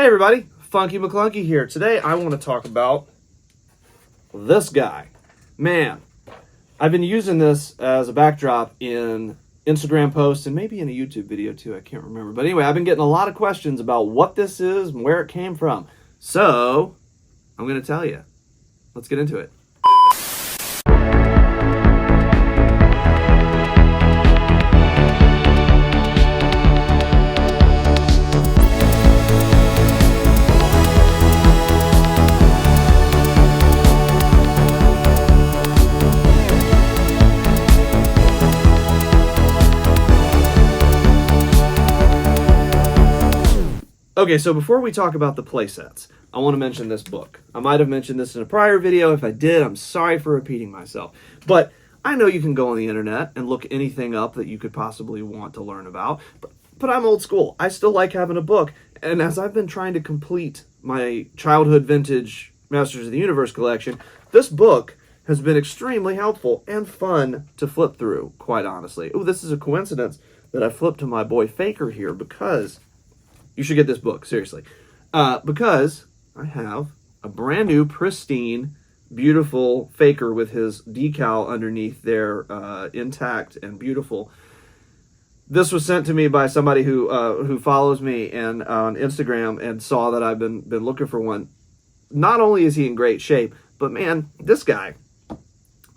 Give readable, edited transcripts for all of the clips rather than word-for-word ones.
Hey everybody, Funky McClunky here. Today I want to talk about this guy. Man, I've been using this as a backdrop in Instagram posts and maybe in a YouTube video too, I can't remember. But anyway, I've been getting a lot of questions about what this is and where it came from. So, I'm going to tell you. Let's get into it. Okay, so before we talk about the playsets, I want to mention this book. I might have mentioned this in a prior video. If I did, I'm sorry for repeating myself. But I know you can go on the internet and look anything up that you could possibly want to learn about. But I'm old school. I still like having a book. And as I've been trying to complete my childhood vintage Masters of the Universe collection, this book has been extremely helpful and fun to flip through, quite honestly. Oh, this is a coincidence that I flipped to my boy Faker here because... you should get this book, seriously. Because I have a brand new, pristine, beautiful Faker with his decal underneath there, intact and beautiful. This was sent to me by somebody who follows me and on Instagram and saw that I've been looking for one. Not only is he in great shape, but man, this guy.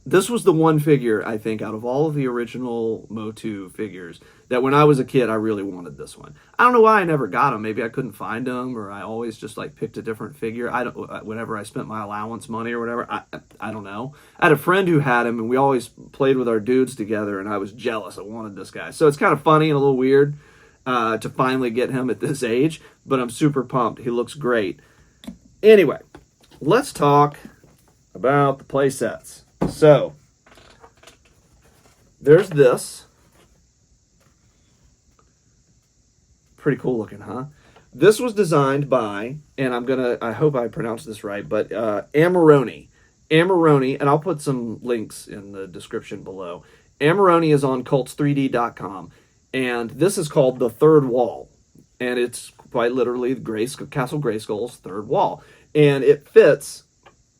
This was the one figure, I think, out of all of the original MOTU figures that when I was a kid, I really wanted this one. I don't know why I never got him. Maybe I couldn't find him, or I always just like picked a different figure. Whenever I spent my allowance money or whatever, I don't know. I had a friend who had him, and we always played with our dudes together, and I was jealous. I wanted this guy. So it's kind of funny and a little weird to finally get him at this age, but I'm super pumped. He looks great. Anyway, let's talk about the play sets. So, there's this. Pretty cool looking, huh? This was designed by, and I hope I pronounced this right, but Amarone. Amarone, and I'll put some links in the description below. Amarone is on cults3d.com, and this is called the Third Wall. And it's quite literally Castle Grayskull's third wall. And it fits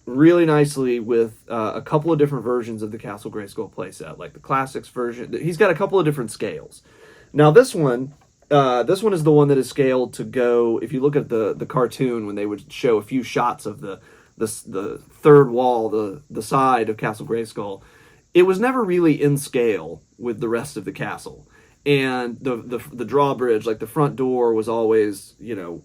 really nicely with a couple of different versions of the Castle Grayskull playset, like the Classics version. He's got a couple of different scales. Now this one is the one that is scaled to go, if you look at the cartoon when they would show a few shots of the third wall, the side of Castle Grayskull, it was never really in scale with the rest of the castle. And the drawbridge, like the front door, was always,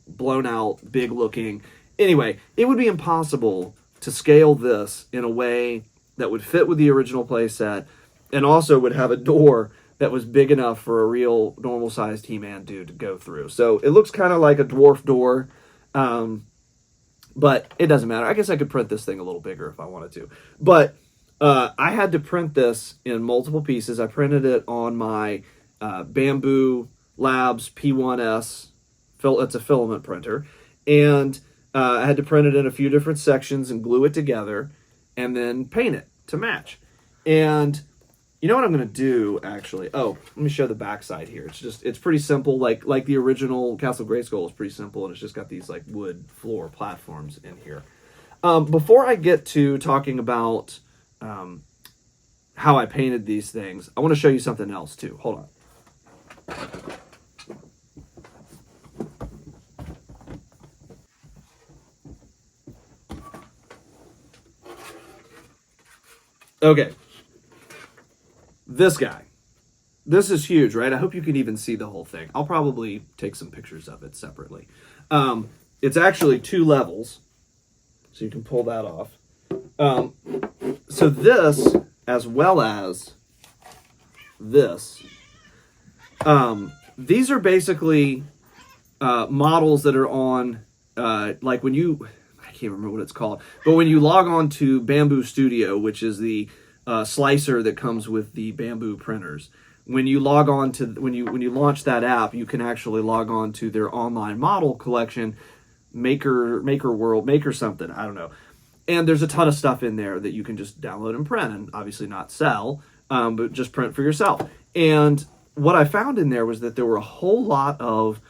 blown out, big looking. Anyway, it would be impossible to scale this in a way that would fit with the original playset and also would have a door that was big enough for a real normal-sized He-Man dude to go through. So it looks kind of like a dwarf door, but it doesn't matter. I guess I could print this thing a little bigger if I wanted to. But I had to print this in multiple pieces. I printed it on my Bamboo Labs P1S. It's a filament printer. And I had to print it in a few different sections and glue it together and then paint it to match. And you know what I'm going to do, actually? Oh, let me show the back side here. It's pretty simple, like the original Castle Grayskull is pretty simple, and it's just got these like wood floor platforms in here. Before I get to talking about how I painted these things, I want to show you something else too. Hold on. Okay, this guy. This is huge, right? I hope you can even see the whole thing. I'll probably take some pictures of it separately. It's actually 2 levels, so you can pull that off. So this, as well as this, these are basically models that are on, like when you... I can't remember what it's called, but when you log on to Bamboo Studio, which is the slicer that comes with the Bamboo printers, when you log on to when you launch that app, you can actually log on to their online model collection, Maker World, Maker something, I don't know. And there's a ton of stuff in there that you can just download and print, and obviously not sell, but just print for yourself. And what I found in there was that there were a whole lot of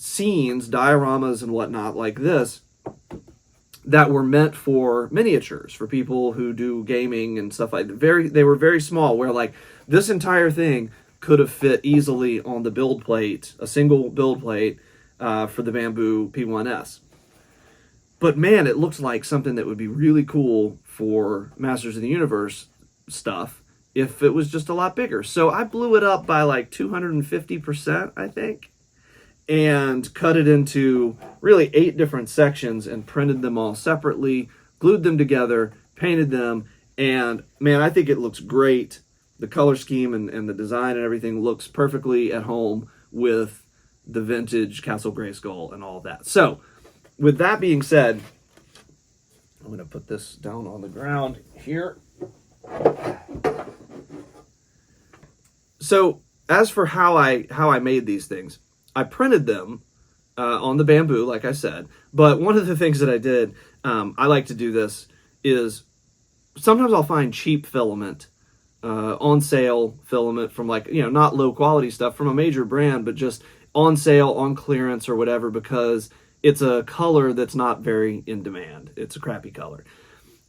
scenes, dioramas and whatnot like this, that were meant for miniatures, for people who do gaming and stuff like that. They were very small, where like this entire thing could have fit easily on the build plate, a single build plate for the Bamboo P1S. But man, it looks like something that would be really cool for Masters of the Universe stuff if it was just a lot bigger. So I blew it up by like 250%, I think, and cut it into really 8 different sections and printed them all separately, glued them together, painted them, and man, I think it looks great. The color scheme and the design and everything looks perfectly at home with the vintage Castle Grayskull and all of that. So, with that being said, I'm going to put this down on the ground here. So, as for how I made these things, I printed them on the Bamboo, like I said. But one of the things that I did, I like to do this, is sometimes I'll find cheap filament, on sale filament from like, not low quality stuff from a major brand, but just on sale, on clearance or whatever, because it's a color that's not very in demand. It's a crappy color.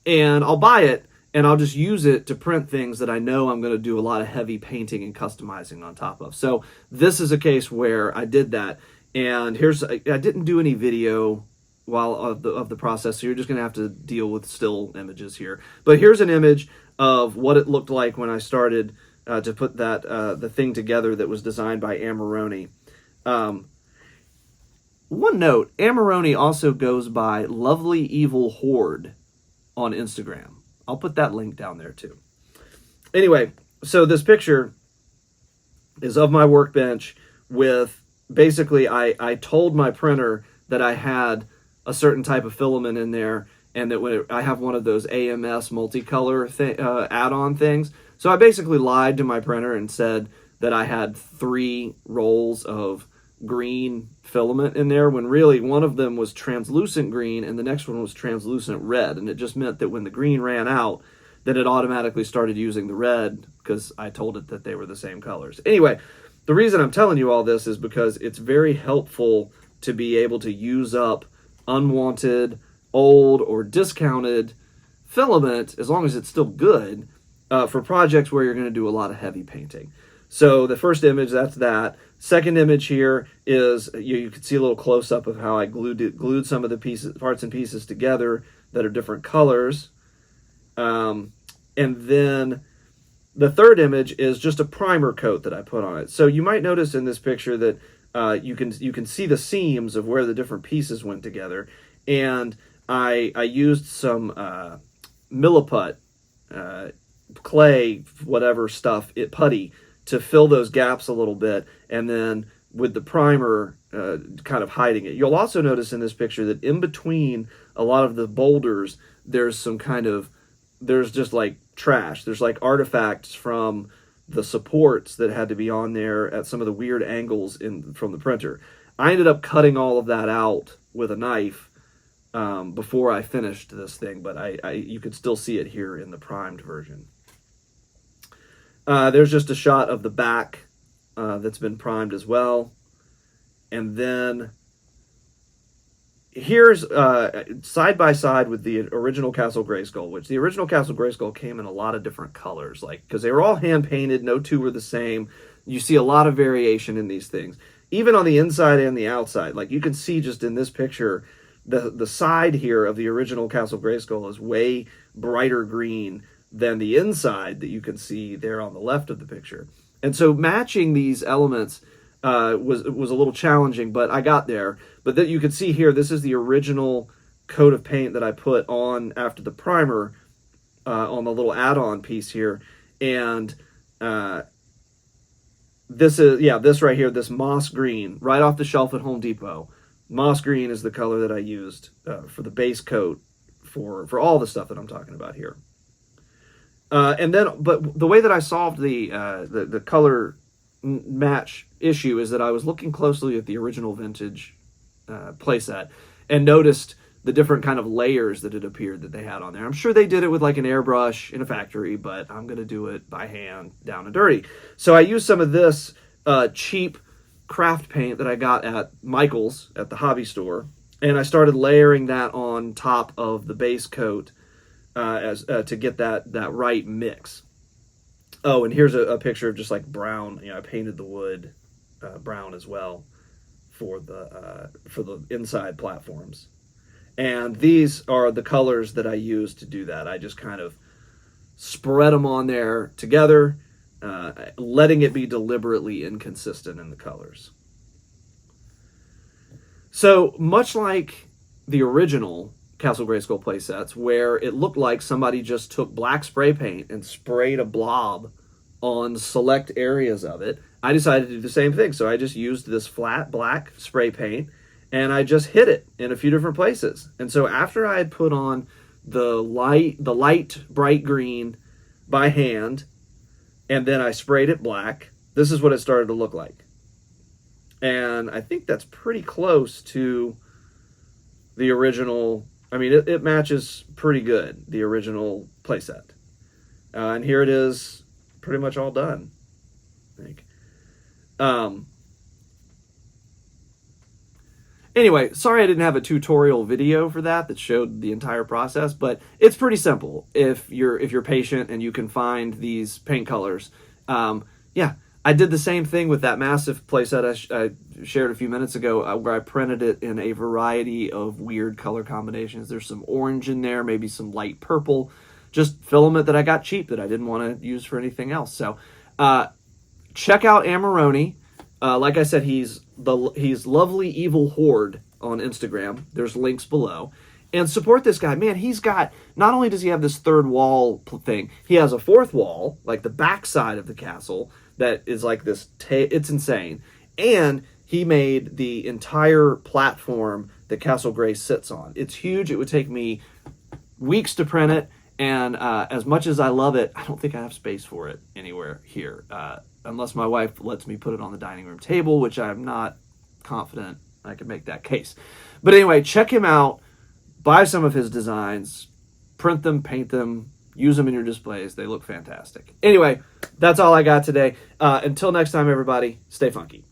And I'll buy it, and I'll just use it to print things that I know I'm going to do a lot of heavy painting and customizing on top of. So this is a case where I did that. And I didn't do any video of the process, so you're just going to have to deal with still images here. But here's an image of what it looked like when I started to put that the thing together that was designed by Amarone. One note, Amarone also goes by Lovely Evil Horde on Instagram. I'll put that link down there too. Anyway, so this picture is of my workbench with, basically, I told my printer that I had a certain type of filament in there, and that I have one of those AMS multicolor add-on things. So I basically lied to my printer and said that I had 3 rolls of green filament in there, when really one of them was translucent green and the next one was translucent red. And it just meant that when the green ran out, that it automatically started using the red because I told it that they were the same colors. Anyway, the reason I'm telling you all this is because it's very helpful to be able to use up unwanted, old, or discounted filament, as long as it's still good, for projects where you're going to do a lot of heavy painting. So the first image, that's that. Second image here is, you can see a little close-up of how I glued some of the parts and pieces together that are different colors. And then the third image is just a primer coat that I put on it. So you might notice in this picture that you can see the seams of where the different pieces went together. And I used some Milliput, clay, whatever stuff, putty, to fill those gaps a little bit, and then with the primer kind of hiding it. You'll also notice in this picture that in between a lot of the boulders, there's just like trash. There's like artifacts from the supports that had to be on there at some of the weird angles from the printer. I ended up cutting all of that out with a knife before I finished this thing, but you could still see it here in the primed version. There's just a shot of the back that's been primed as well. And then here's side by side with the original Castle Grayskull, which the original Castle Grayskull came in a lot of different colors, because they were all hand painted. No two were the same. You see a lot of variation in these things, even on the inside and the outside. Like you can see just in this picture, the side here of the original Castle Grayskull is way brighter green than the inside that you can see there on the left of the picture. And so matching these elements was a little challenging, but I got there. But that you can see here, this is the original coat of paint that I put on after the primer on the little add-on piece here. And this right here, this moss green, right off the shelf at Home Depot. Moss green is the color that I used for the base coat for all the stuff that I'm talking about here. But the way that I solved the color match issue is that I was looking closely at the original vintage playset and noticed the different kind of layers that it appeared that they had on there. I'm sure they did it with like an airbrush in a factory, but I'm going to do it by hand, down and dirty. So I used some of this cheap craft paint that I got at Michael's at the hobby store, and I started layering that on top of the base coat to get that right mix. Oh, and here's a picture of just like brown. You know, I painted the wood brown as well for the inside platforms. And these are the colors that I use to do that. I just kind of spread them on there together, letting it be deliberately inconsistent in the colors. So much like the original Castle Grayskull playsets, where it looked like somebody just took black spray paint and sprayed a blob on select areas of it, I decided to do the same thing. So I just used this flat black spray paint and I just hit it in a few different places. And so after I had put on the light bright green by hand, and then I sprayed it black, this is what it started to look like. And I think that's pretty close to the original. I mean, it matches pretty good, the original playset. And here it is, pretty much all done, I think. Anyway, sorry I didn't have a tutorial video for that showed the entire process, but it's pretty simple if you're patient and you can find these paint colors. Yeah, I did the same thing with that massive playset I shared a few minutes ago, where I printed it in a variety of weird color combinations. There's some orange in there, maybe some light purple, just filament that I got cheap that I didn't want to use for anything else. So check out Amarone. Like I said, he's Lovely Evil Horde on Instagram. There's links below. And support this guy. Man, he's got, not only does he have this third wall thing, he has a fourth wall, like the back side of the castle, that is like this, it's insane. And he made the entire platform that Castle Gray sits on. It's huge. It would take me weeks to print it. And as much as I love it, I don't think I have space for it anywhere here. Unless my wife lets me put it on the dining room table, which I'm not confident I can make that case. But anyway, check him out. Buy some of his designs. Print them, paint them, use them in your displays. They look fantastic. Anyway, that's all I got today. Until next time, everybody, stay funky.